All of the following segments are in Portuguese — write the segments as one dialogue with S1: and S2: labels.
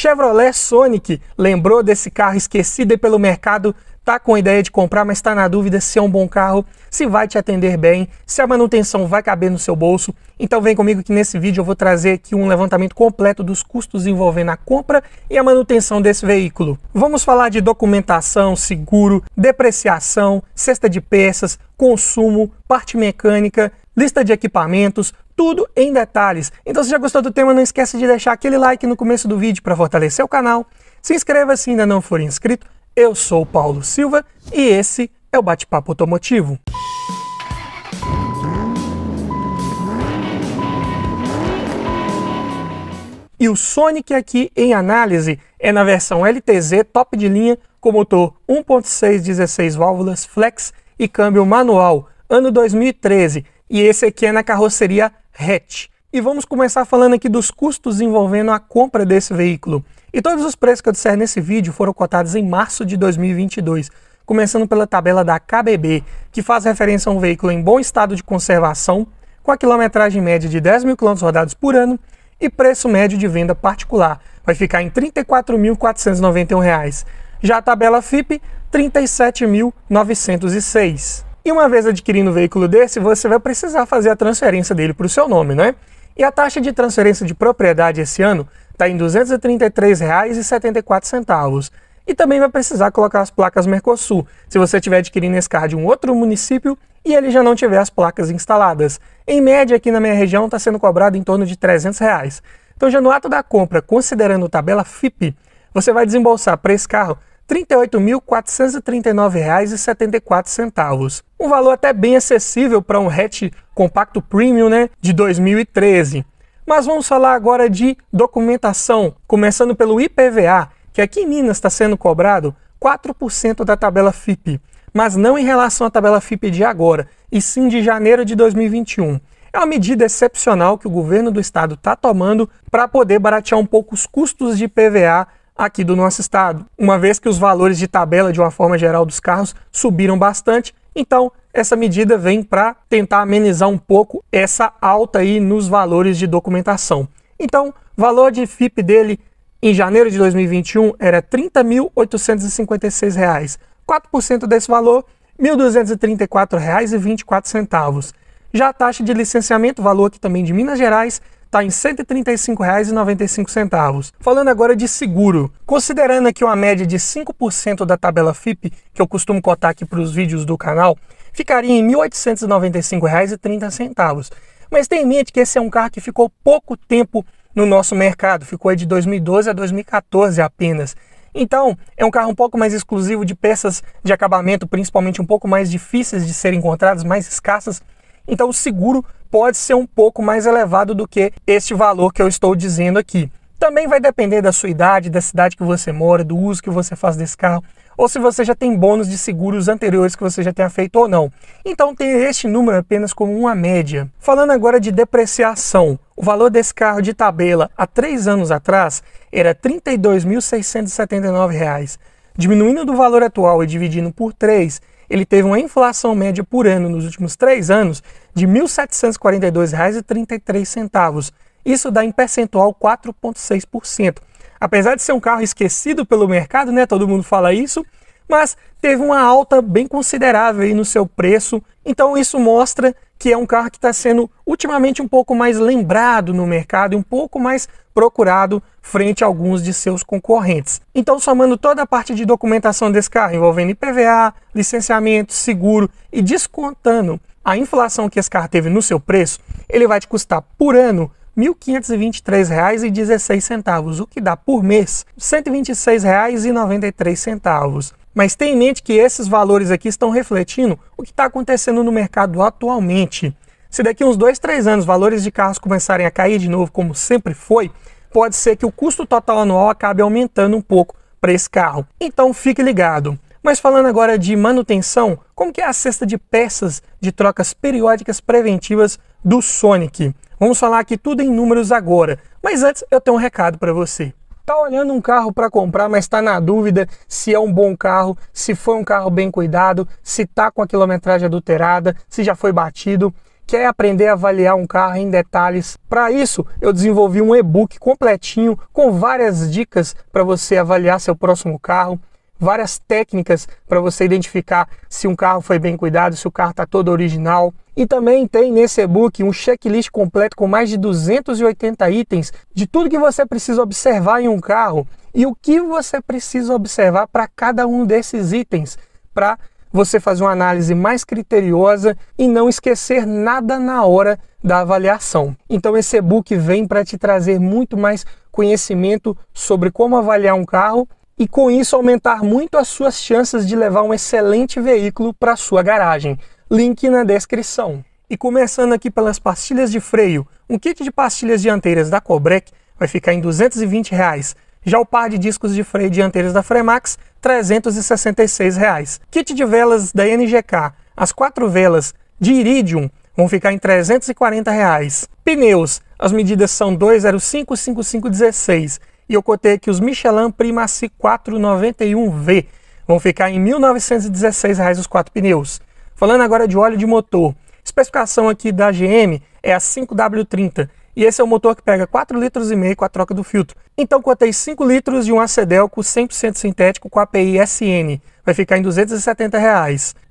S1: Chevrolet Sonic, lembrou desse carro esquecido aí pelo mercado? Tá com a ideia de comprar, mas está na dúvida se é um bom carro, se vai te atender bem, se a manutenção vai caber no seu bolso? Então vem comigo que nesse vídeo eu vou trazer aqui um levantamento completo dos custos envolvendo a compra e a manutenção desse veículo. Vamos falar de documentação, seguro, depreciação, cesta de peças, consumo, parte mecânica, lista de equipamentos, tudo em detalhes. Então se já gostou do tema, não esquece de deixar aquele like no começo do vídeo para fortalecer o canal. Se inscreva se ainda não for inscrito. Eu sou o Paulo Silva e esse é o Bate-Papo Automotivo. E o Sonic aqui em análise é na versão LTZ top de linha com motor 1.6 16 válvulas flex e câmbio manual, ano 2013. E esse aqui é na carroceria hatch. E vamos começar falando aqui dos custos envolvendo a compra desse veículo. E todos os preços que eu disser nesse vídeo foram cotados em março de 2022, começando pela tabela da KBB, que faz referência a um veículo em bom estado de conservação, com a quilometragem média de 10 mil km rodados por ano e preço médio de venda particular. Vai ficar em R$ 34.491. Já a tabela FIPE, R$ 37.906. E uma vez adquirindo um veículo desse, você vai precisar fazer a transferência dele para o seu nome, né? E a taxa de transferência de propriedade esse ano está em R$ 233,74. E também vai precisar colocar as placas Mercosul, se você estiver adquirindo esse carro de um outro município e ele já não tiver as placas instaladas. Em média, aqui na minha região, está sendo cobrado em torno de R$ 300. Então, já no ato da compra, considerando tabela FIPE, você vai desembolsar para esse carro R$ 38.439,74. Um valor até bem acessível para um hatch compacto premium, né, de 2013. Mas vamos falar agora de documentação, começando pelo IPVA, que aqui em Minas está sendo cobrado 4% da tabela FIPE, mas não em relação à tabela FIPE de agora, e sim de janeiro de 2021. É uma medida excepcional que o governo do estado está tomando para poder baratear um pouco os custos de IPVA aqui do nosso estado, uma vez que os valores de tabela de uma forma geral dos carros subiram bastante. Então, essa medida vem para tentar amenizar um pouco essa alta aí nos valores de documentação. Então, o valor de FIPE dele em janeiro de 2021 era R$ 30.856. 4% desse valor, R$ 1.234,24. Já a taxa de licenciamento, valor aqui também de Minas Gerais, está em R$ 135,95. Falando agora de seguro, considerando aqui uma média de 5% da tabela FIPE, que eu costumo cotar aqui para os vídeos do canal, ficaria em R$ 1.895,30. Mas tenha em mente que esse é um carro que ficou pouco tempo no nosso mercado, ficou aí de 2012 a 2014 apenas. Então, é um carro um pouco mais exclusivo, de peças de acabamento, principalmente um pouco mais difíceis de serem encontradas, mais escassas. Então, o seguro pode ser um pouco mais elevado do que este valor que eu estou dizendo aqui. Também vai depender da sua idade, da cidade que você mora, do uso que você faz desse carro, ou se você já tem bônus de seguros anteriores que você já tenha feito ou não. Então, tenha este número apenas como uma média. Falando agora de depreciação, o valor desse carro de tabela há 3 anos atrás era R$ 32.679. Diminuindo do valor atual e dividindo por 3, ele teve uma inflação média por ano nos últimos 3 anos de R$ 1.742,33. Isso dá em percentual 4,6%. Apesar de ser um carro esquecido pelo mercado, né, todo mundo fala isso, mas teve uma alta bem considerável aí no seu preço. Então isso mostra que é um carro que está sendo ultimamente um pouco mais lembrado no mercado e um pouco mais procurado frente a alguns de seus concorrentes. Então, somando toda a parte de documentação desse carro, envolvendo IPVA, licenciamento, seguro e descontando a inflação que esse carro teve no seu preço, ele vai te custar por ano R$ 1.523,16, o que dá por mês R$ 126,93. Mas tenha em mente que esses valores aqui estão refletindo o que está acontecendo no mercado atualmente. Se daqui uns 2, 3 anos valores de carros começarem a cair de novo, como sempre foi, pode ser que o custo total anual acabe aumentando um pouco para esse carro. Então fique ligado. Mas falando agora de manutenção, como que é a cesta de peças de trocas periódicas preventivas do Sonic? Vamos falar aqui tudo em números agora, mas antes eu tenho um recado para você. Tá olhando um carro para comprar, mas está na dúvida se é um bom carro, se foi um carro bem cuidado, se tá com a quilometragem adulterada, se já foi batido? quer aprender a avaliar um carro em detalhes? Para isso, eu desenvolvi um e-book completinho com várias dicas para você avaliar seu próximo carro, várias técnicas para você identificar se um carro foi bem cuidado, se o carro está todo original. E também tem nesse e-book um checklist completo com mais de 280 itens de tudo que você precisa observar em um carro e o que você precisa observar para cada um desses itens, para você fazer uma análise mais criteriosa e não esquecer nada na hora da avaliação. Então esse e-book vem para te trazer muito mais conhecimento sobre como avaliar um carro e com isso aumentar muito as suas chances de levar um excelente veículo para a sua garagem. Link na descrição. E começando aqui pelas pastilhas de freio, um kit de pastilhas dianteiras da Cobrec vai ficar em R$ 220. Já o par de discos de freio dianteiros da Fremax, R$ 366. Kit de velas da NGK, as 4 velas de Iridium vão ficar em R$ 340. Pneus, as medidas são 205, 55, 16. E eu cotei aqui os Michelin Primacy 491V, vão ficar em R$ 1.916 os 4 pneus. Falando agora de óleo de motor, especificação aqui da GM é a 5W30 e esse é o motor que pega 4,5 litros com a troca do filtro. Então cotei 5 litros de um Acedelco 100% sintético com API SN, vai ficar em R$ 270.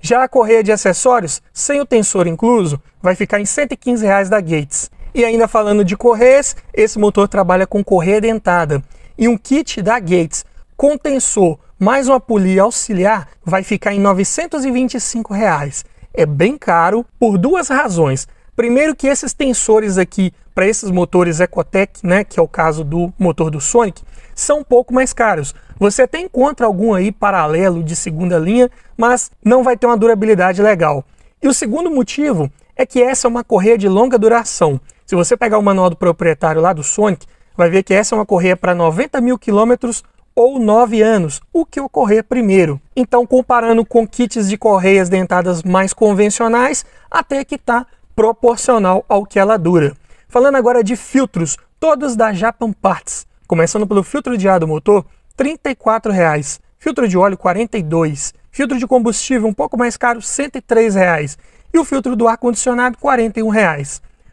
S1: Já a correia de acessórios, sem o tensor incluso, vai ficar em R$ 115 da Gates. E ainda falando de correias, esse motor trabalha com correia dentada e um kit da Gates com tensor mais uma polia auxiliar vai ficar em R$ 925. É bem caro por duas razões. Primeiro que esses tensores aqui para esses motores Ecotec, né, que é o caso do motor do Sonic, são um pouco mais caros. Você até encontra algum aí paralelo de segunda linha, mas não vai ter uma durabilidade legal. E o segundo motivo é que essa é uma correia de longa duração. Se você pegar o manual do proprietário lá do Sonic, vai ver que essa é uma correia para 90 mil quilômetros ou 9 anos, o que ocorrer primeiro. Então, comparando com kits de correias dentadas mais convencionais, até que está proporcional ao que ela dura. Falando agora de filtros, todos da Japan Parts. Começando pelo filtro de ar do motor, R$ 34. Filtro de óleo, R$ 42. Filtro de combustível, um pouco mais caro, R$ 103. E o filtro do ar-condicionado, R$ 41.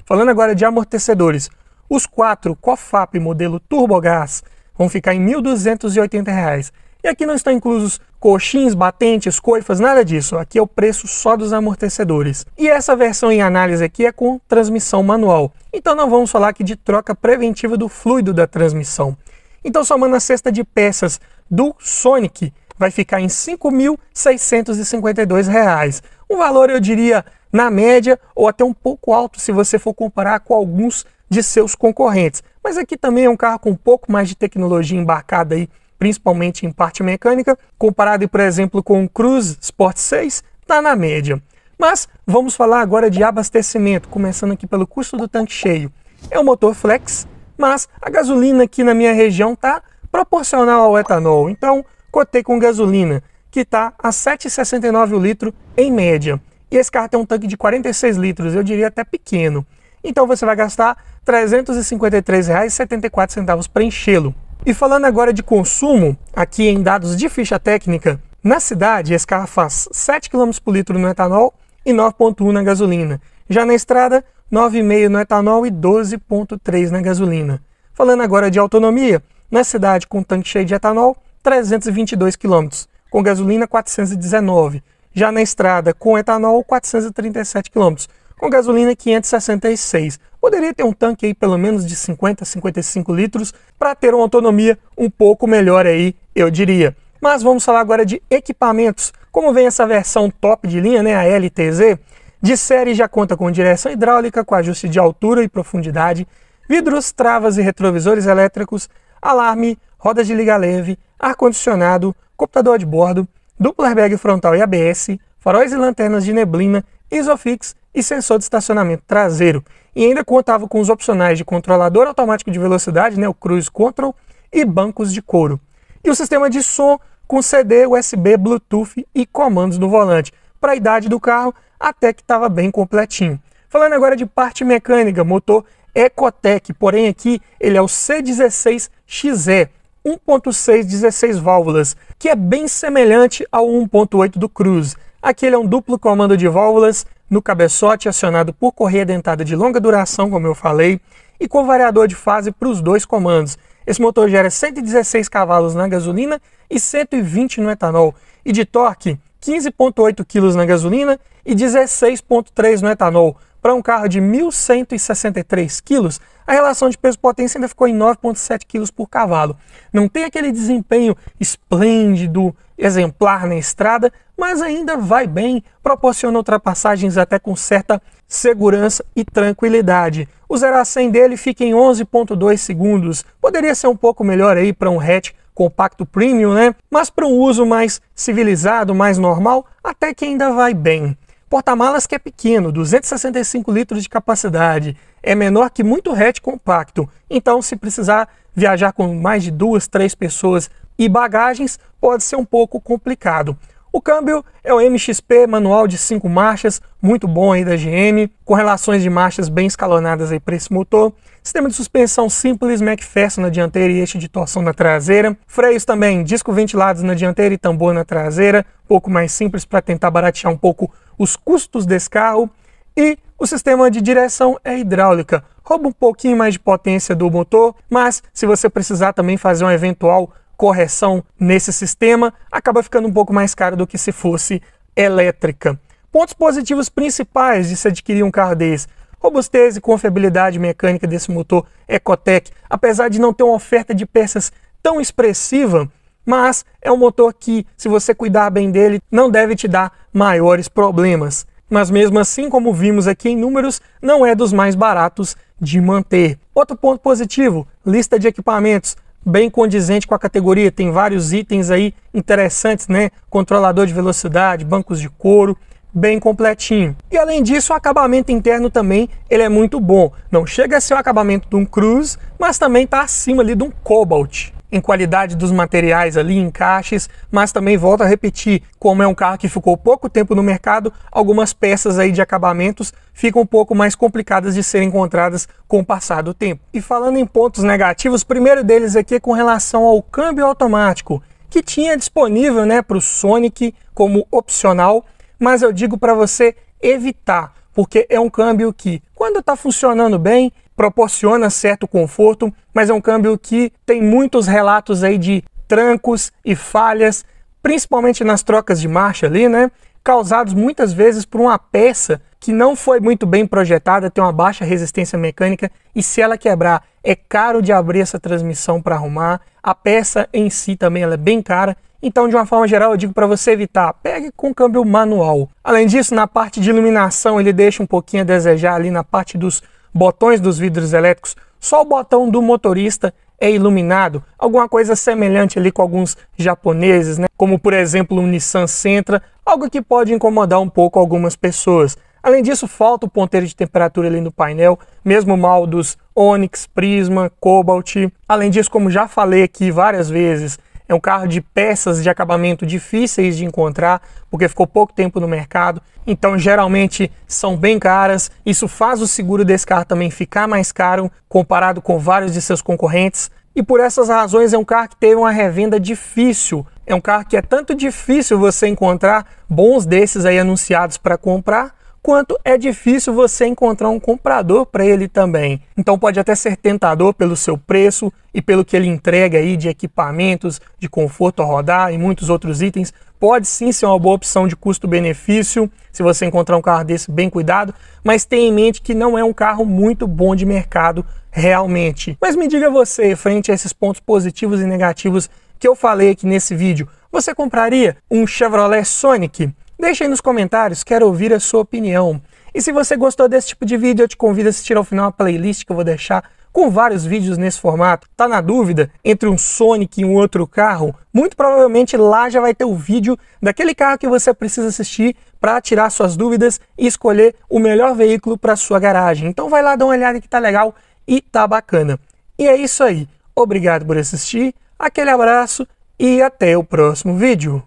S1: Falando agora de amortecedores, os 4 COFAP modelo Turbogás vão ficar em R$ 1.280. E aqui não estão inclusos coxins, batentes, coifas, nada disso. Aqui é o preço só dos amortecedores. E essa versão em análise aqui é com transmissão manual. Então não vamos falar aqui de troca preventiva do fluido da transmissão. Então somando a cesta de peças do Sonic, vai ficar em R$ 5.652. Um valor, eu diria, na média ou até um pouco alto se você for comparar com alguns de seus concorrentes. Mas aqui também é um carro com um pouco mais de tecnologia embarcada aí, principalmente em parte mecânica, comparado, por exemplo, com o Cruze Sport 6, está na média. Mas vamos falar agora de abastecimento, começando aqui pelo custo do tanque cheio. É um motor flex, mas a gasolina aqui na minha região está proporcional ao etanol, então cotei com gasolina, que está a R$ 7,69 o litro em média. E esse carro tem um tanque de 46 litros, eu diria até pequeno. Então você vai gastar R$ 353,74 para enchê-lo. E falando agora de consumo, aqui em dados de ficha técnica, na cidade esse carro faz 7 km por litro no etanol e 9,1 na gasolina. Já na estrada, 9,5 no etanol e 12,3 na gasolina. Falando agora de autonomia, na cidade com tanque cheio de etanol, 322 km, com gasolina 419. Já na estrada com etanol, 437 km. Com gasolina 566. Poderia ter um tanque aí pelo menos de 50, 55 litros para ter uma autonomia um pouco melhor aí, eu diria. Mas vamos falar agora de equipamentos. Como vem essa versão top de linha, né, a LTZ, de série já conta com direção hidráulica, com ajuste de altura e profundidade, vidros, travas e retrovisores elétricos, alarme, rodas de liga leve, ar-condicionado, computador de bordo, duplo airbag frontal e ABS, faróis e lanternas de neblina, Isofix e sensor de estacionamento traseiro. E ainda contava com os opcionais de controlador automático de velocidade, né, o Cruise Control, e bancos de couro. E o sistema de som com CD, USB, Bluetooth e comandos no volante. Para a idade do carro, até que estava bem completinho. Falando agora de parte mecânica, motor Ecotec, porém aqui ele é o C16XE, 1.6 16 válvulas, que é bem semelhante ao 1.8 do Cruze. Aqui ele é um duplo comando de válvulas, no cabeçote, acionado por correia dentada de longa duração, como eu falei, e com variador de fase para os dois comandos. Esse motor gera 116 cavalos na gasolina e 120 no etanol, e de torque 15,8 kg na gasolina e 16,3 no etanol. Para um carro de 1.163 kg, a relação de peso-potência ainda ficou em 9,7 kg por cavalo. Não tem aquele desempenho esplêndido, exemplar na estrada, mas ainda vai bem, proporciona ultrapassagens até com certa segurança e tranquilidade. O 0 a 100 dele fica em 11,2 segundos. Poderia ser um pouco melhor aí para um hatch compacto premium, né? Mas para um uso mais civilizado, mais normal, até que ainda vai bem. Porta-malas que é pequeno, 265 litros de capacidade, é menor que muito hatch compacto, então se precisar viajar com mais de 2, 3 pessoas e bagagens, pode ser um pouco complicado. O câmbio é o MXP manual de 5 marchas, muito bom aí da GM, com relações de marchas bem escalonadas aí para esse motor. Sistema de suspensão simples, McPherson na dianteira e eixo de torção na traseira. Freios também, disco ventilados na dianteira e tambor na traseira, um pouco mais simples para tentar baratear um pouco os custos desse carro. E o sistema de direção é hidráulica, rouba um pouquinho mais de potência do motor, mas se você precisar também fazer uma eventual correção nesse sistema, acaba ficando um pouco mais caro do que se fosse elétrica. Pontos positivos principais de se adquirir um carro desse: robustez e confiabilidade mecânica desse motor Ecotec, apesar de não ter uma oferta de peças tão expressiva, mas é um motor que, se você cuidar bem dele, não deve te dar maiores problemas. Mas mesmo assim, como vimos aqui em números, não é dos mais baratos de manter. Outro ponto positivo: lista de equipamentos bem condizente com a categoria, tem vários itens aí interessantes, né? Controlador de velocidade, bancos de couro, bem completinho. E além disso, o acabamento interno também ele é muito bom. Não chega a ser o acabamento de um Cruze, mas também está acima ali de um Cobalt em qualidade dos materiais ali, encaixes, mas também volto a repetir, como é um carro que ficou pouco tempo no mercado, algumas peças aí de acabamentos ficam um pouco mais complicadas de serem encontradas com o passar do tempo. E falando em pontos negativos, o primeiro deles aqui é com relação ao câmbio automático, que tinha disponível, né, para o Sonic como opcional, mas eu digo para você evitar, porque é um câmbio que, quando está funcionando bem, proporciona certo conforto, mas é um câmbio que tem muitos relatos aí de trancos e falhas, principalmente nas trocas de marcha ali, né? Causados muitas vezes por uma peça que não foi muito bem projetada, tem uma baixa resistência mecânica e se ela quebrar, é caro de abrir essa transmissão para arrumar. A peça em si também ela é bem cara. Então, de uma forma geral, eu digo para você evitar, pegue com câmbio manual. Além disso, na parte de iluminação, ele deixa um pouquinho a desejar ali na parte dos botões dos vidros elétricos. Só o botão do motorista é iluminado, alguma coisa semelhante ali com alguns japoneses, né? Como por exemplo o Nissan Sentra, algo que pode incomodar um pouco algumas pessoas. Além disso, falta o ponteiro de temperatura ali no painel, mesmo mal dos Onix, Prisma, Cobalt. Além disso, como já falei aqui várias vezes, é um carro de peças de acabamento difíceis de encontrar, porque ficou pouco tempo no mercado, então geralmente são bem caras. Isso faz o seguro desse carro também ficar mais caro, comparado com vários de seus concorrentes, e por essas razões é um carro que teve uma revenda difícil. É um carro que é tanto difícil você encontrar bons desses aí anunciados para comprar, quanto é difícil você encontrar um comprador para ele também. Então pode até ser tentador pelo seu preço e pelo que ele entrega aí de equipamentos, de conforto a rodar e muitos outros itens. Pode sim ser uma boa opção de custo-benefício se você encontrar um carro desse bem cuidado, mas tenha em mente que não é um carro muito bom de mercado realmente. Mas me diga você, frente a esses pontos positivos e negativos que eu falei aqui nesse vídeo, você compraria um Chevrolet Sonic? Deixa aí nos comentários, quero ouvir a sua opinião. E se você gostou desse tipo de vídeo, eu te convido a assistir ao final a playlist que eu vou deixar com vários vídeos nesse formato. Tá na dúvida entre um Sonic e um outro carro? Muito provavelmente lá já vai ter o vídeo daquele carro que você precisa assistir para tirar suas dúvidas e escolher o melhor veículo para sua garagem. Então vai lá dar uma olhada que tá legal e tá bacana. E é isso aí. Obrigado por assistir, aquele abraço e até o próximo vídeo.